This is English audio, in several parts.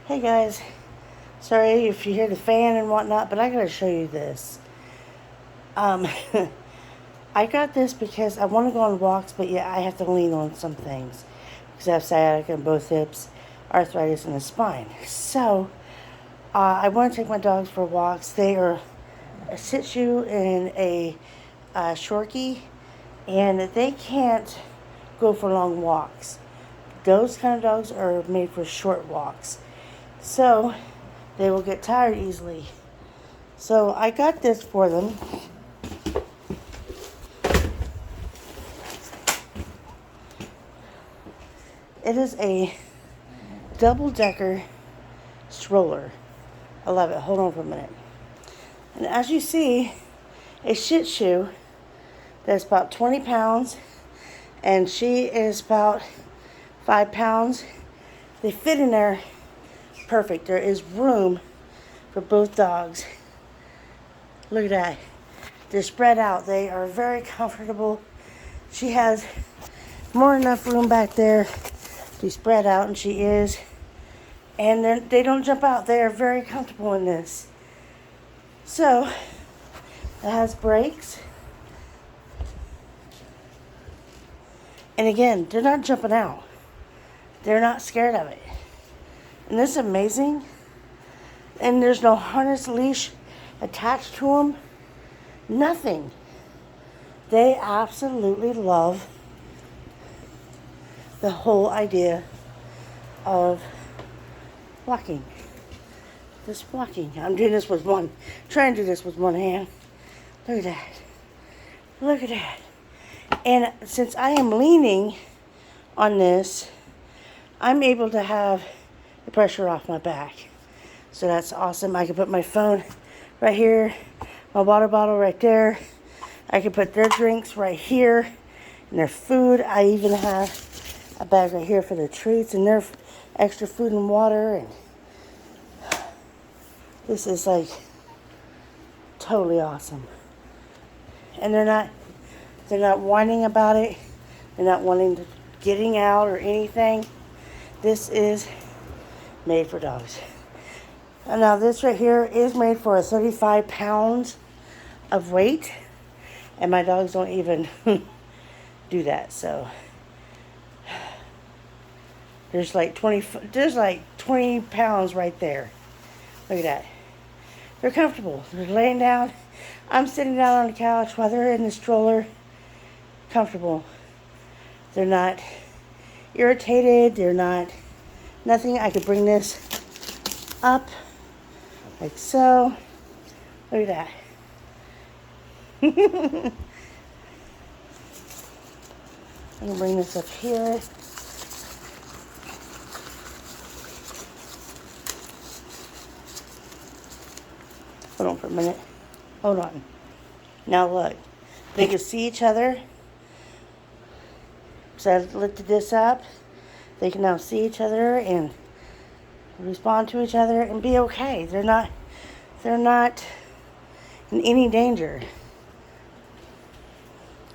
Hey guys, sorry if you hear the fan and whatnot, but I gotta show you this. Um, I got this because I want to go on walks, but yeah, I have to lean on some things because I have sciatica in both hips, arthritis in the spine. So I want to take my dogs for walks. They are a Shih Tzu and a Shorkie, and they can't go for long walks. Those kind of dogs are made for short walks. So they will get tired easily. So I got this for them. It is a double-decker stroller. I love it. Hold on for a minute. And as you see, a Shih Tzu that's about 20 pounds, and she is about 5 pounds. They fit in there perfect. There is room for both dogs. Look at that. They're spread out. They are very comfortable. She has more than enough room back there to spread out, and she is. And they don't jump out. They are very comfortable in this. So, it has brakes. And again, they're not jumping out. They're not scared of it. And this is amazing. And there's no harness leash attached to them. Nothing. They absolutely love the whole idea of walking. This walking. I'm doing this with trying to do this with one hand. Look at that. Look at that. And since I am leaning on this, I'm able to have the pressure off my back. So that's awesome. I can put my phone right here, my water bottle right there. I can put their drinks right here and their food. I even have a bag right here for their treats and their extra food and water. And this is like totally awesome. And they're not whining about it. They're not getting out or anything. This is made for dogs. And now this right here is made for a 35 pounds of weight. And my dogs don't even do that. So there's like 20 pounds right there. Look at that. They're comfortable. They're laying down. I'm sitting down on the couch while they're in the stroller. Comfortable. They're not irritated. They're not nothing. I could bring this up like so. Look at that. I'm going to bring this up here. Hold on for a minute. Hold on. Now look. They can see each other. So I lifted this up. They can now see each other and respond to each other and be okay. They're not in any danger.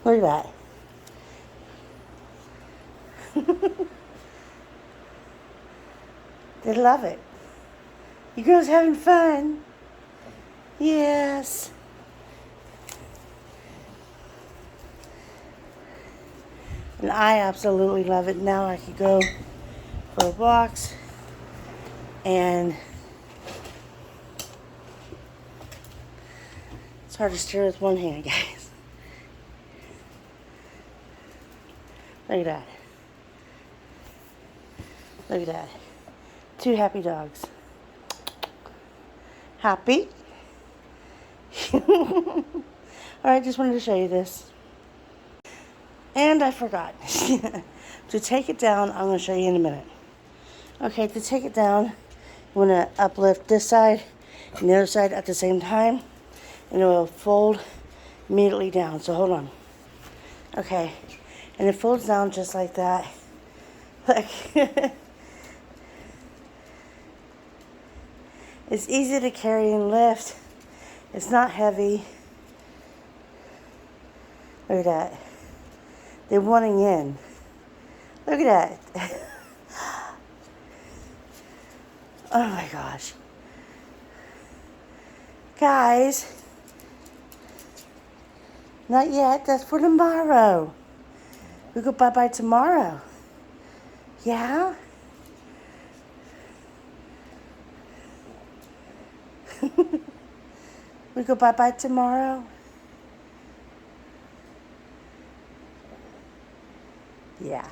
Look at that. They love it. You girls having fun? Yes. And I absolutely love it. Now I could go for walks and it's hard to steer with one hand, guys. Look at that. Look at that. 2 happy dogs. Happy? Alright, just wanted to show you this. And I forgot. To take it down, I'm going to show you in a minute. Okay, to take it down, you want to uplift this side and the other side at the same time. And it will fold immediately down. So hold on. Okay. And it folds down just like that. Look. It's easy to carry and lift. It's not heavy. Look at that. They're wanting in. Look at that. Oh my gosh. Guys, not yet. That's for tomorrow. We go bye-bye tomorrow. Yeah? We go bye-bye tomorrow? Yeah.